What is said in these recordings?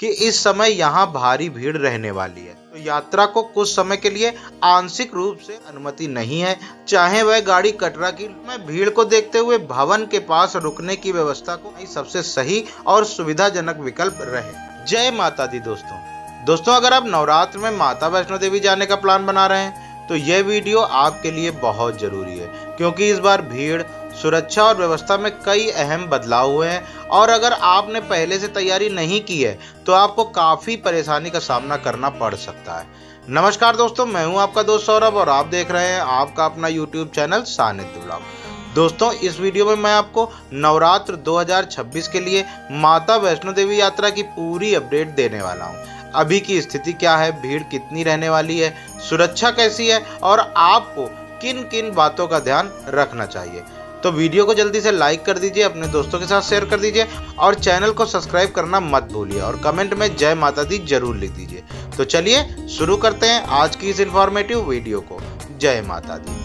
कि इस समय यहाँ भारी भीड़ रहने वाली है, तो यात्रा को कुछ समय के लिए आंशिक रूप से अनुमति नहीं है, चाहे वह गाड़ी कटरा की। में भीड़ को देखते हुए भवन के पास रुकने की व्यवस्था को सबसे सही और सुविधाजनक विकल्प रहे। जय माता दी दोस्तों, अगर आप नवरात्र में माता वैष्णो देवी जाने का प्लान बना रहे हैं तो यह वीडियो आपके लिए बहुत जरूरी है, क्योंकि इस बार भीड़, सुरक्षा और व्यवस्था में कई अहम बदलाव हुए हैं और अगर आपने पहले से तैयारी नहीं की है तो आपको काफी परेशानी का सामना करना पड़ सकता है। नमस्कार दोस्तों, मैं हूं आपका दोस्त सौरभ और आप देख रहे हैं आपका अपना YouTube चैनल सानिध्य ब्लॉग। दोस्तों, इस वीडियो में मैं आपको नवरात्र 2026 के लिए माता वैष्णो देवी यात्रा की पूरी अपडेट देने वाला हूं। अभी की स्थिति क्या है, भीड़ कितनी रहने वाली है, सुरक्षा कैसी है और आपको किन किन बातों का ध्यान रखना चाहिए। तो वीडियो को जल्दी से लाइक कर दीजिए, अपने दोस्तों के साथ शेयर कर दीजिए और चैनल को सब्सक्राइब करना मत भूलिए और कमेंट में जय माता दी जरूर लिख दीजिए। तो चलिए शुरू करते हैं आज की इस इंफॉर्मेटिव वीडियो को। जय माता दी।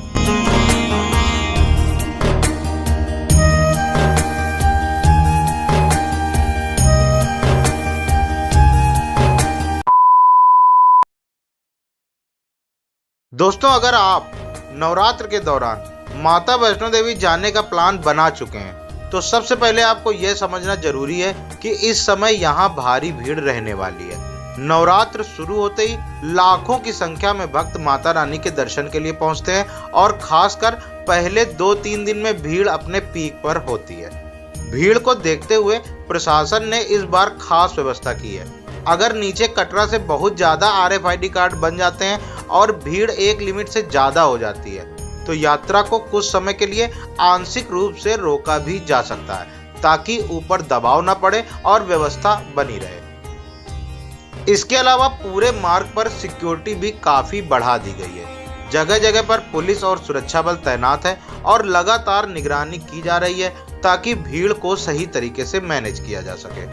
दोस्तों, अगर आप नवरात्र के दौरान माता वैष्णो देवी जाने का प्लान बना चुके हैं तो सबसे पहले आपको यह समझना जरूरी है कि इस समय यहाँ भारी भीड़ रहने वाली है। नवरात्र शुरू होते ही लाखों की संख्या में भक्त माता रानी के दर्शन के लिए पहुंचते हैं और खासकर पहले 2-3 दिन में भीड़ अपने पीक पर होती है। भीड़ को देखते हुए प्रशासन ने इस बार खास व्यवस्था की है। अगर नीचे कटरा से बहुत ज्यादा RFID कार्ड बन जाते हैं और भीड़ एक लिमिट से ज्यादा हो जाती है तो यात्रा को कुछ समय के लिए आंशिक रूप से रोका भी जा सकता है, ताकि ऊपर दबाव न पड़े और व्यवस्था बनी रहे। इसके अलावा पूरे मार्ग पर सिक्योरिटी भी काफी बढ़ा दी गई है। जगह जगह पर पुलिस और सुरक्षा बल तैनात है और लगातार निगरानी की जा रही है ताकि भीड़ को सही तरीके से मैनेज किया जा सके।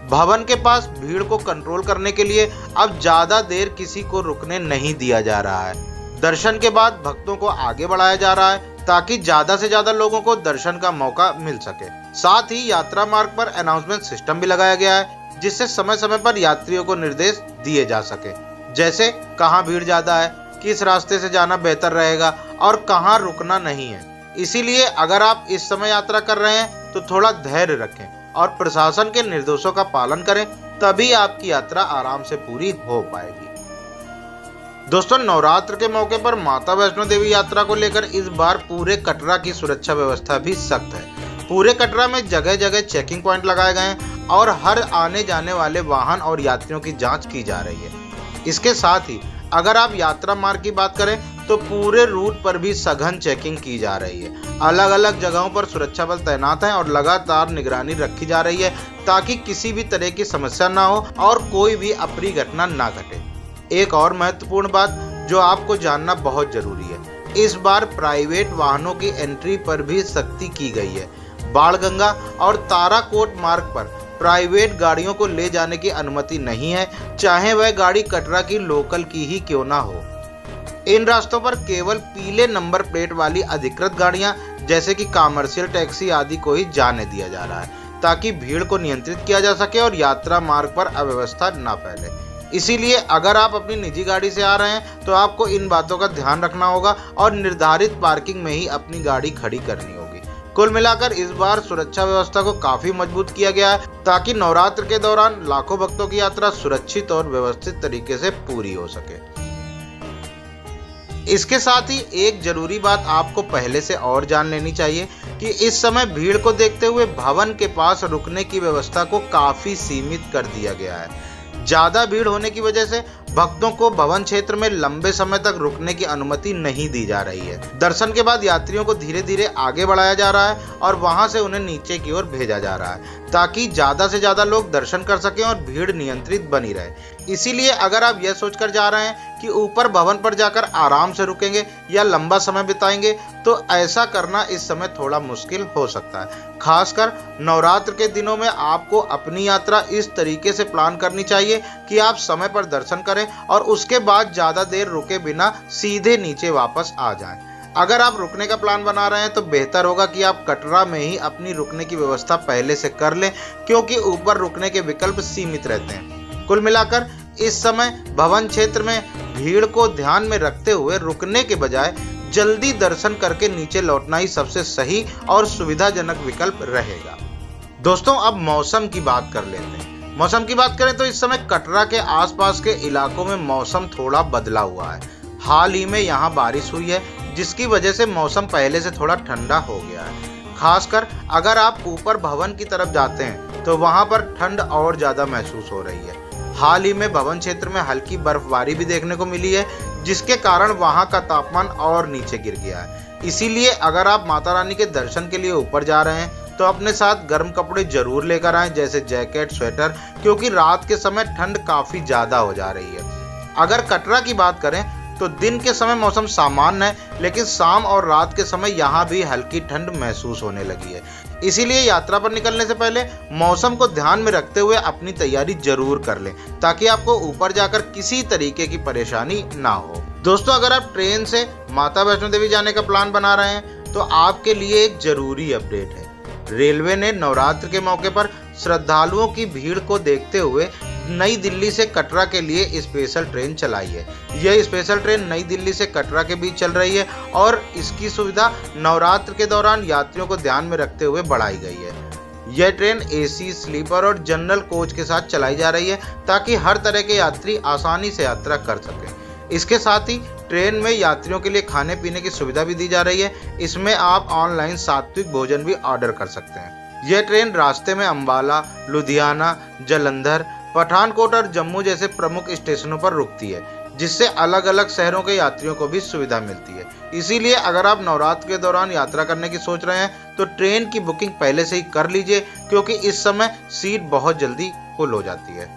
भवन के पास भीड़ को कंट्रोल करने के लिए अब ज्यादा देर किसी को रुकने नहीं दिया जा रहा है। दर्शन के बाद भक्तों को आगे बढ़ाया जा रहा है ताकि ज्यादा से ज्यादा लोगों को दर्शन का मौका मिल सके। साथ ही यात्रा मार्ग पर अनाउंसमेंट सिस्टम भी लगाया गया है, जिससे समय समय पर यात्रियों को निर्देश दिए जा सके, जैसे कहाँ भीड़ ज्यादा है, किस रास्ते से जाना बेहतर रहेगा और कहाँ रुकना नहीं है। इसीलिए अगर आप इस समय यात्रा कर रहे हैं तो थोड़ा धैर्य रखें और प्रशासन के निर्देशों का पालन करें, तभी आपकी यात्रा आराम से पूरी हो पाएगी। दोस्तों, नवरात्र के मौके पर माता वैष्णो देवी यात्रा को लेकर इस बार पूरे कटरा की सुरक्षा व्यवस्था भी सख्त है। पूरे कटरा में जगह जगह चेकिंग पॉइंट लगाए गए हैं और हर आने जाने वाले वाहन और यात्रियों की जांच की जा रही है। इसके साथ ही अगर आप यात्रा मार्ग की बात करें तो पूरे रूट पर भी सघन चेकिंग की जा रही है। अलग अलग जगहों पर सुरक्षा बल तैनात हैं और लगातार निगरानी रखी जा रही है ताकि किसी भी तरह की समस्या ना हो और कोई भी अप्रिय घटना ना घटे। एक और महत्वपूर्ण बात जो आपको जानना बहुत जरूरी है, इस बार प्राइवेट वाहनों की एंट्री पर भी सख्ती की गई है। बाणगंगा और ताराकोट मार्ग पर प्राइवेट गाड़ियों को ले जाने की अनुमति नहीं है, चाहे वह गाड़ी कटरा की लोकल की ही क्यों ना हो। इन रास्तों पर केवल पीले नंबर प्लेट वाली अधिकृत गाड़ियां जैसे कि कमर्शियल टैक्सी आदि को ही जाने दिया जा रहा है, ताकि भीड़ को नियंत्रित किया जा सके और यात्रा मार्ग पर अव्यवस्था न फैले। इसीलिए अगर आप अपनी निजी गाड़ी से आ रहे हैं तो आपको इन बातों का ध्यान रखना होगा और निर्धारित पार्किंग में ही अपनी गाड़ी खड़ी करनी होगी। कुल मिलाकर इस बार सुरक्षा व्यवस्था को काफी मजबूत किया गया है ताकि नवरात्र के दौरान लाखों भक्तों की यात्रा सुरक्षित और व्यवस्थित तरीके से पूरी हो सके। इसके साथ ही एक जरूरी बात आपको पहले से और जान लेनी चाहिए कि इस समय भीड़ को देखते हुए भवन के पास रुकने की व्यवस्था को काफी सीमित कर दिया गया है। ज्यादा भीड़ होने की वजह से भक्तों को भवन क्षेत्र में लंबे समय तक रुकने की अनुमति नहीं दी जा रही है। दर्शन के बाद यात्रियों को धीरे धीरे आगे बढ़ाया जा रहा है और वहां से उन्हें नीचे की ओर भेजा जा रहा है ताकि ज्यादा से ज्यादा लोग दर्शन कर सकें और भीड़ नियंत्रित बनी रहे। इसीलिए अगर आप यह सोचकर जा रहे हैं कि ऊपर भवन पर जाकर आराम से रुकेंगे या लंबा समय बिताएंगे तो ऐसा करना इस समय थोड़ा मुश्किल हो सकता है। खासकर नवरात्र के दिनों में आपको अपनी यात्रा इस तरीके से प्लान करनी चाहिए कि आप समय पर दर्शन करें और उसके बाद ज्यादा देर रुके बिना सीधे नीचे वापस आ जाएं। अगर आप रुकने का प्लान बना रहे हैं तो बेहतर होगा कि आप कटरा में ही अपनी रुकने की व्यवस्था पहले से कर लें, क्योंकि ऊपर रुकने के विकल्प सीमित रहते हैं। कुल मिलाकर इस समय भवन क्षेत्र में भीड़ को ध्यान में रखते हुए रुकने के बजाय जल्दी दर्शन करके नीचे लौटना ही सबसे सही और सुविधाजनक विकल्प रहेगा। दोस्तों, अब मौसम की बात कर लेते हैं। मौसम की बात करें तो इस समय कटरा के आसपास के इलाकों में मौसम थोड़ा बदला हुआ है। हाल ही में यहाँ बारिश हुई है, जिसकी वजह से मौसम पहले से थोड़ा ठंडा हो गया है। खासकर अगर आप ऊपर भवन की तरफ जाते हैं तो वहां पर ठंड और ज्यादा महसूस हो रही है। हाल ही में भवन क्षेत्र में हल्की बर्फबारी भी देखने को मिली है, जिसके कारण वहां का तापमान और नीचे गिर गया है। इसीलिए अगर आप माता रानी के दर्शन के लिए ऊपर जा रहे हैं तो अपने साथ गर्म कपड़े जरूर लेकर आएं, जैसे जैकेट, स्वेटर, क्योंकि रात के समय ठंड काफी ज्यादा हो जा रही है। अगर कटरा की बात करें तो दिन के समय मौसम सामान्य है, लेकिन शाम और रात के समय यहाँ भी हल्की ठंड महसूस होने लगी है। इसीलिए यात्रा पर निकलने से पहले मौसम को ध्यान में रखते हुए अपनी तैयारी जरूर कर लें, ताकि आपको ऊपर जाकर किसी तरीके की परेशानी ना हो। दोस्तों, अगर आप ट्रेन से माता वैष्णो देवी जाने का प्लान बना रहे हैं तो आपके लिए एक जरूरी अपडेट है। रेलवे ने नवरात्र के मौके पर श्रद्धालुओं की भीड़ को देखते हुए नई दिल्ली से कटरा के लिए स्पेशल ट्रेन चलाई है। यह स्पेशल ट्रेन नई दिल्ली से कटरा के बीच चल रही है और इसकी सुविधा नवरात्र के दौरान यात्रियों को ध्यान में रखते हुए बढ़ाई गई है। यह ट्रेन एसी, स्लीपर और जनरल कोच के साथ चलाई जा रही है, ताकि हर तरह के यात्री आसानी से यात्रा कर सकें। इसके साथ ही ट्रेन में यात्रियों के लिए खाने पीने की सुविधा भी दी जा रही है। इसमें आप ऑनलाइन सात्विक भोजन भी ऑर्डर कर सकते हैं। यह ट्रेन रास्ते में अंबाला, लुधियाना, जालंधर, पठानकोट और जम्मू जैसे प्रमुख स्टेशनों पर रुकती है, जिससे अलग अलग शहरों के यात्रियों को भी सुविधा मिलती है। इसीलिए अगर आप नवरात्र के दौरान यात्रा करने की सोच रहे हैं तो ट्रेन की बुकिंग पहले से ही कर लीजिए, क्योंकि इस समय सीट बहुत जल्दी फुल हो जाती है।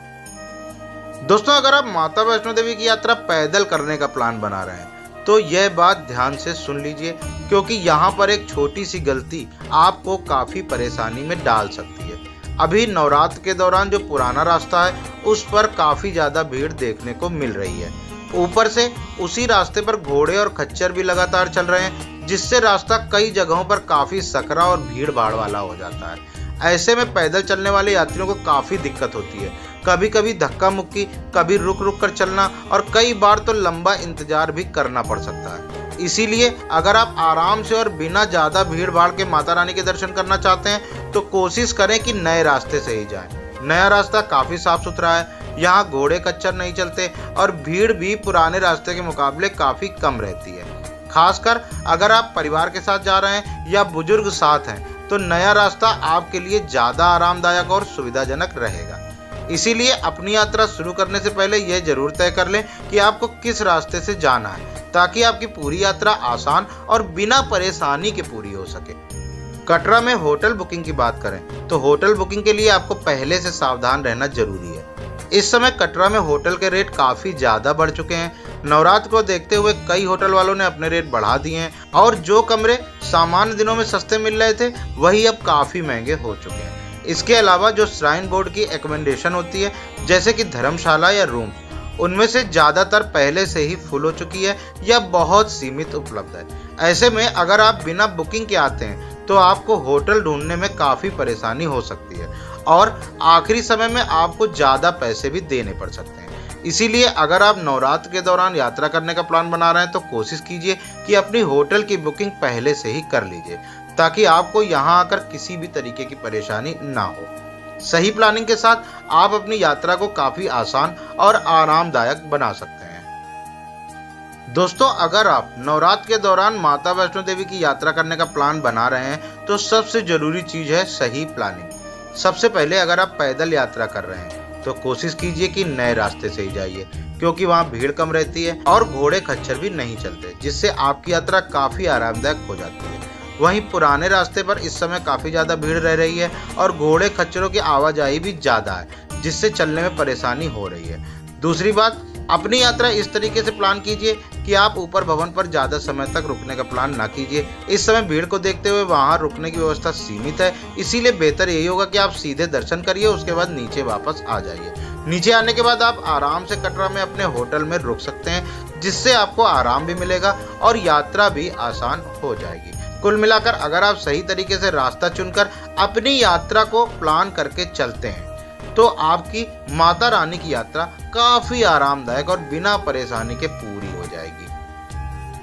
दोस्तों, अगर आप माता वैष्णो देवी की यात्रा पैदल करने का प्लान बना रहे हैं तो यह बात ध्यान से सुन लीजिए, क्योंकि यहाँ पर एक छोटी सी गलती आपको काफी परेशानी में डाल सकती है। अभी नवरात्र के दौरान जो पुराना रास्ता है उस पर काफी ज्यादा भीड़ देखने को मिल रही है। ऊपर से उसी रास्ते पर घोड़े और खच्चर भी लगातार चल रहे हैं, जिससे रास्ता कई जगहों पर काफी सकरा और भीड़ भाड़ वाला हो जाता है। ऐसे में पैदल चलने वाले यात्रियों को काफी दिक्कत होती है। कभी कभी धक्का मुक्की, कभी रुक रुक कर चलना और कई बार तो लंबा इंतजार भी करना पड़ सकता है। इसीलिए अगर आप आराम से और बिना ज्यादा भीड़ भाड़ के माता रानी के दर्शन करना चाहते हैं तो कोशिश करें कि नए रास्ते से ही जाएं। नया रास्ता काफी साफ सुथरा है, यहाँ घोड़े खच्चर नहीं चलते और भीड़ भी पुराने रास्ते के मुकाबले काफी कम रहती है। खासकर अगर आप परिवार के साथ जा रहे हैं या बुजुर्ग साथ हैं तो नया रास्ता आपके लिए ज्यादा आरामदायक और सुविधाजनक रहेगा। इसीलिए अपनी यात्रा शुरू करने से पहले यह जरूर तय कर लें कि आपको किस रास्ते से जाना है, ताकि आपकी पूरी यात्रा आसान और बिना परेशानी के पूरी हो सके। कटरा में होटल बुकिंग की बात करें तो होटल बुकिंग के लिए आपको पहले से सावधान रहना जरूरी है। इस समय कटरा में होटल के रेट काफी ज्यादा बढ़ चुके हैं। नवरात्र को देखते हुए कई होटल वालों ने अपने रेट बढ़ा दिए हैं और जो कमरे सामान्य दिनों में सस्ते मिल रहे थे वही अब काफी महंगे हो चुके हैं। इसके अलावा जो श्राइन बोर्ड की एकोमोडेशन होती है, जैसे कि धर्मशाला या रूम, उनमें से ज्यादातर पहले से ही फुल हो चुकी है या बहुत सीमित उपलब्ध है। ऐसे में अगर आप बिना बुकिंग के आते हैं तो आपको होटल ढूंढने में काफी परेशानी हो सकती है और आखिरी समय में आपको ज्यादा पैसे भी देने पड़ सकते हैं। इसीलिए अगर आप नवरात्र के दौरान यात्रा करने का प्लान बना रहे हैं तो कोशिश कीजिए कि अपनी होटल की बुकिंग पहले से ही कर लीजिए, ताकि आपको यहाँ आकर किसी भी तरीके की परेशानी ना हो। सही प्लानिंग के साथ आप अपनी यात्रा को काफी आसान और आरामदायक बना सकते हैं। दोस्तों, अगर आप नवरात्र के दौरान माता वैष्णो देवी की यात्रा करने का प्लान बना रहे हैं तो सबसे जरूरी चीज है सही प्लानिंग। सबसे पहले अगर आप पैदल यात्रा कर रहे हैं तो कोशिश कीजिए कि नए रास्ते से ही जाइए, क्योंकि वहाँ भीड़ कम रहती है और घोड़े खच्चर भी नहीं चलते, जिससे आपकी यात्रा काफी आरामदायक हो जाती है। वहीं पुराने रास्ते पर इस समय काफी ज्यादा भीड़ रह रही है और घोड़े खच्चरों की आवाजाही भी ज्यादा है, जिससे चलने में परेशानी हो रही है। दूसरी बात, अपनी यात्रा इस तरीके से प्लान कीजिए कि आप ऊपर भवन पर ज्यादा समय तक रुकने का प्लान ना कीजिए। इस समय भीड़ को देखते हुए वहां रुकने की व्यवस्था सीमित है, इसीलिए बेहतर यही होगा कि आप सीधे दर्शन करिए, उसके बाद नीचे वापस आ जाइए। नीचे आने के बाद आप आराम से कटरा में अपने होटल में रुक सकते हैं, जिससे आपको आराम भी मिलेगा और यात्रा भी आसान हो जाएगी। कुल मिलाकर अगर आप सही तरीके से रास्ता चुनकर अपनी यात्रा को प्लान करके चलते हैं तो आपकी माता रानी की यात्रा काफी आरामदायक और बिना परेशानी के पूरी हो जाएगी।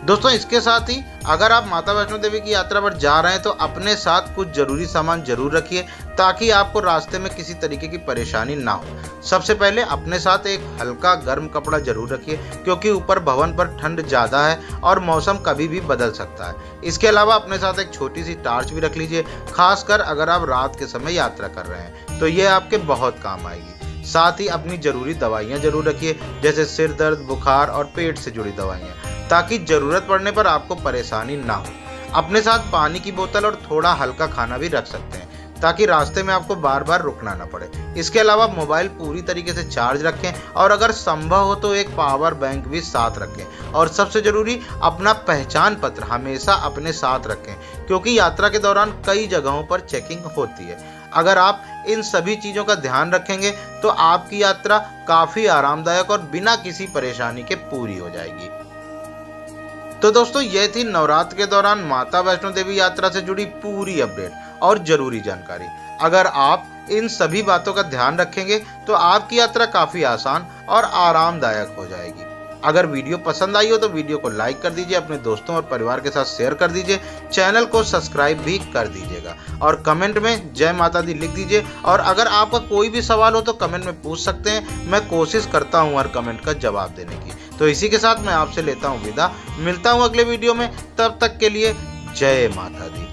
दोस्तों, इसके साथ ही अगर आप माता वैष्णो देवी की यात्रा पर जा रहे हैं तो अपने साथ कुछ जरूरी सामान जरूर रखिए ताकि आपको रास्ते में किसी तरीके की परेशानी ना हो। सबसे पहले अपने साथ एक हल्का गर्म कपड़ा जरूर रखिए क्योंकि ऊपर भवन पर ठंड ज़्यादा है और मौसम कभी भी बदल सकता है। इसके अलावा अपने साथ एक छोटी सी टार्च भी रख लीजिए, खासकर अगर आप रात के समय यात्रा कर रहे हैं तो ये आपके बहुत काम आएगी। साथ ही अपनी जरूरी दवाइयाँ जरूर रखिए, जैसे सिर दर्द, बुखार और पेट से जुड़ी दवाइयाँ, ताकि जरूरत पड़ने पर आपको परेशानी ना हो। अपने साथ पानी की बोतल और थोड़ा हल्का खाना भी रख सकते हैं ताकि रास्ते में आपको बार बार रुकना ना पड़े। इसके अलावा मोबाइल पूरी तरीके से चार्ज रखें और अगर संभव हो तो एक पावर बैंक भी साथ रखें। और सबसे जरूरी, अपना पहचान पत्र हमेशा अपने साथ रखें क्योंकि यात्रा के दौरान कई जगहों पर चेकिंग होती है। अगर आप इन सभी चीज़ों का ध्यान रखेंगे तो आपकी यात्रा काफ़ी आरामदायक और बिना किसी परेशानी के पूरी हो जाएगी। तो दोस्तों, यह थी नवरात्र के दौरान माता वैष्णो देवी यात्रा से जुड़ी पूरी अपडेट और जरूरी जानकारी। अगर आप इन सभी बातों का ध्यान रखेंगे तो आपकी यात्रा काफ़ी आसान और आरामदायक हो जाएगी। अगर वीडियो पसंद आई हो तो वीडियो को लाइक कर दीजिए, अपने दोस्तों और परिवार के साथ शेयर कर दीजिए, चैनल को सब्सक्राइब भी कर दीजिएगा और कमेंट में जय माता दी लिख दीजिए। और अगर आपका कोई भी सवाल हो तो कमेंट में पूछ सकते हैं, मैं कोशिश करता हूँ हर कमेंट का जवाब देने की। तो इसी के साथ मैं आपसे लेता हूँ विदा, मिलता हूँ अगले वीडियो में, तब तक के लिए जय माता दी।